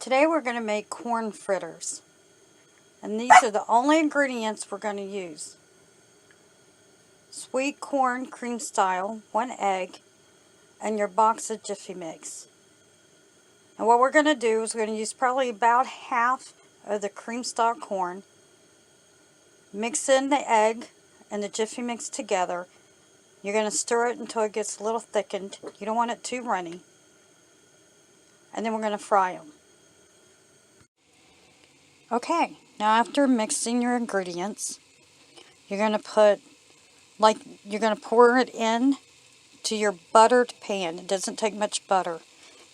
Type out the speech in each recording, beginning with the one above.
Today we're going to make corn fritters. And these are the only ingredients we're going to use. Sweet corn cream style, 1 egg, and your box of Jiffy Mix. And what we're going to do is we're going to use probably about half of the cream stock corn. Mix in the egg and the Jiffy Mix together. You're going to stir it until it gets a little thickened. You don't want it too runny. And then we're going to fry them. Okay, now after mixing your ingredients, you're going to pour it in to your buttered pan. It doesn't take much butter.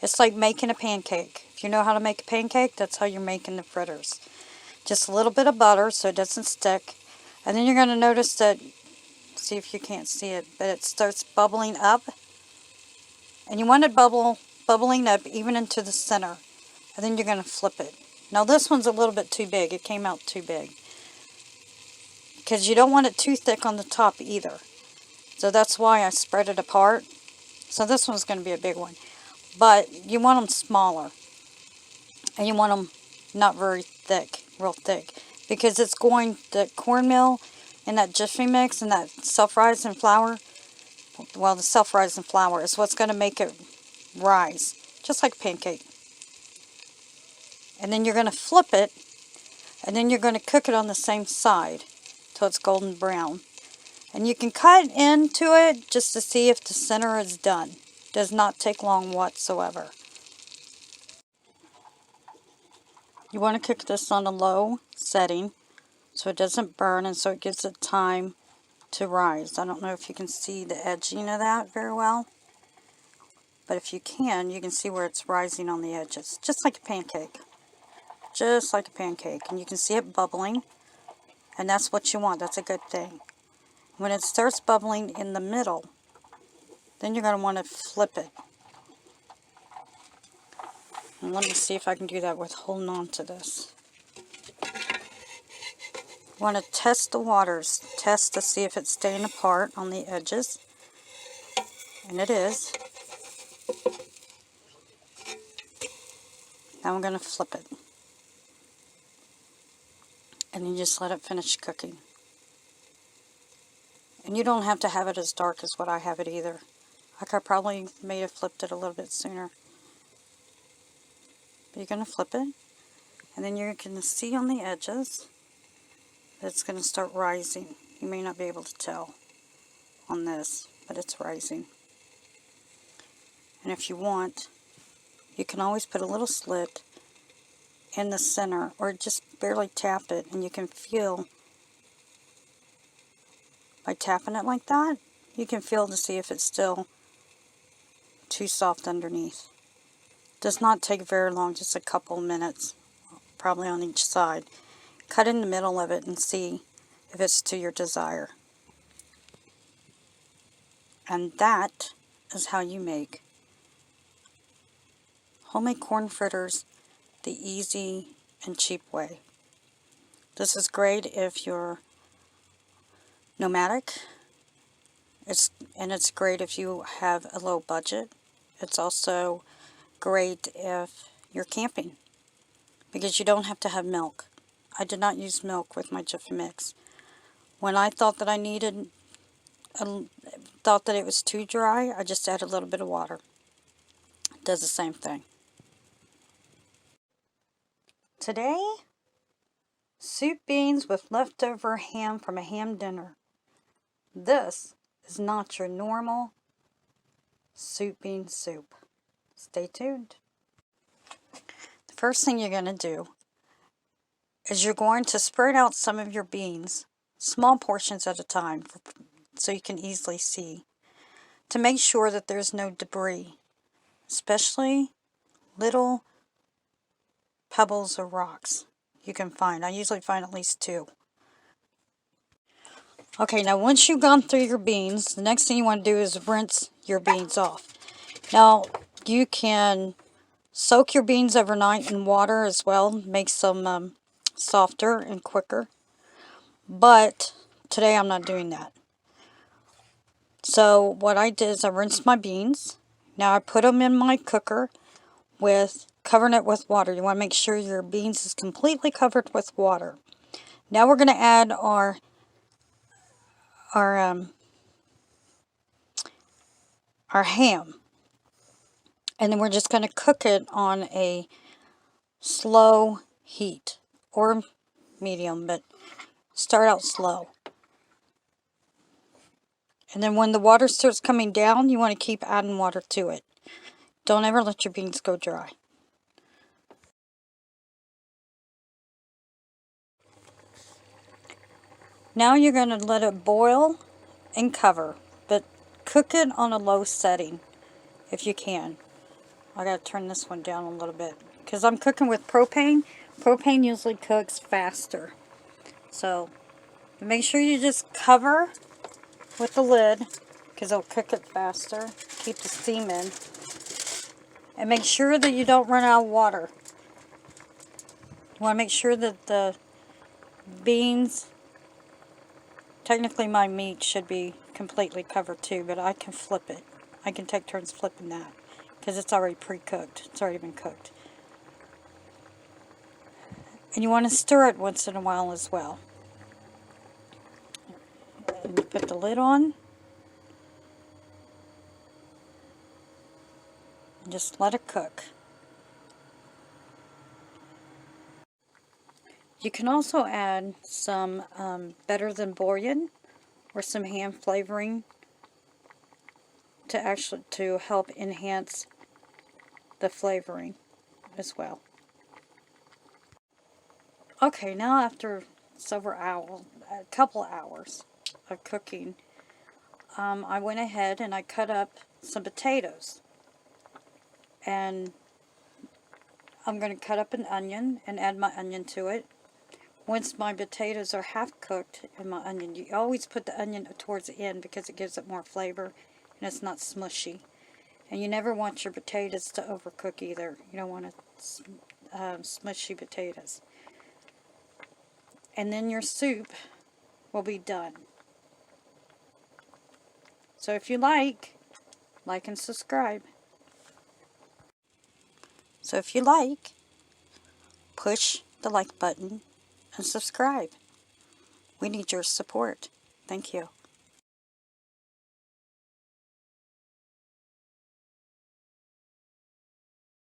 It's like making a pancake. If you know how to make a pancake, that's how you're making the fritters. Just a little bit of butter so it doesn't stick. And then you're going to notice that, see if you can't see it, but it starts bubbling up. And you want it bubbling up even into the center. And then you're going to flip it. Now this one's a little bit too big. It came out too big. Because you don't want it too thick on the top either. So that's why I spread it apart. So this one's going to be a big one. But you want them smaller. And you want them not very thick, real thick. Because it's going, the cornmeal and that Jiffy Mix and that self-rising flour, well, the self-rising flour is what's going to make it rise. Just like a pancake. And then you're going to flip it, and then you're going to cook it on the same side till it's golden brown. And you can cut into it just to see if the center is done. Does not take long whatsoever. You want to cook this on a low setting so it doesn't burn and so it gives it time to rise. I don't know if you can see the edging of that very well. But if you can see where it's rising on the edges. Just like a pancake. Just like a pancake. And you can see it bubbling. And that's what you want. That's a good thing. When it starts bubbling in the middle, then you're going to want to flip it. And let me see if I can do that with holding on to this. You want to test the waters. Test to see if it's staying apart on the edges. And it is. Now I'm going to flip it. And you just let it finish cooking. And you don't have to have it as dark as what I have it either. Like I probably may have flipped it a little bit sooner. But you're going to flip it. And then you're going to see on the edges that it's going to start rising. You may not be able to tell on this, but it's rising. And if you want, you can always put a little slit in the center, or just barely tap it, and you can feel, by tapping it like that, you can feel to see if it's still too soft underneath. Does not take very long, just a couple minutes, probably on each side. Cut in the middle of it and see if it's to your desire. And that is how you make homemade corn fritters the easy and cheap way. This is great if you're nomadic. It's great if you have a low budget. It's also great if you're camping because you don't have to have milk. I did not use milk with my Jiffy Mix. When I thought that I needed, thought that it was too dry, I just add a little bit of water. It does the same thing. Today, soup beans with leftover ham from a ham dinner. This is not your normal soup bean soup. Stay tuned. The first thing you're going to do is you're going to spread out some of your beans, small portions at a time, so you can easily see, to make sure that there's no debris, especially little pebbles or rocks you can find. I usually find at least 2. Okay, now once you've gone through your beans, the next thing you want to do is rinse your beans off. Now, you can soak your beans overnight in water as well. Make some softer and quicker. But today I'm not doing that. So what I did is I rinsed my beans. Now I put them in my cooker with covering it with water. You want to make sure your beans is completely covered with water. Now we're going to add our ham. And then we're just going to cook it on a slow heat or medium, but start out slow. And then when the water starts coming down, you want to keep adding water to it. Don't ever let your beans go dry. Now you're going to let it boil and cover, but cook it on a low setting if you can. I got to turn this one down a little bit because I'm cooking with propane. Propane usually cooks faster. So make sure you just cover with the lid because it'll cook it faster. Keep the steam in. And make sure that you don't run out of water. You want to make sure that the beans, technically my meat should be completely covered too, but I can flip it. I can take turns flipping that because it's already pre-cooked. It's already been cooked. And you want to stir it once in a while as well. And you put the lid on. And just let it cook. You can also add some better than bouillon or some ham flavoring to help enhance the flavoring as well. Okay, now after a couple hours of cooking, I went ahead and I cut up some potatoes. And I'm going to cut up an onion and add my onion to it. Once my potatoes are half cooked and my onion, you always put the onion towards the end because it gives it more flavor and it's not smushy. And you never want your potatoes to overcook either. You don't want smushy potatoes. And then your soup will be done. So if you like and subscribe. So if you like, push the like button and subscribe. We need your support. Thank you.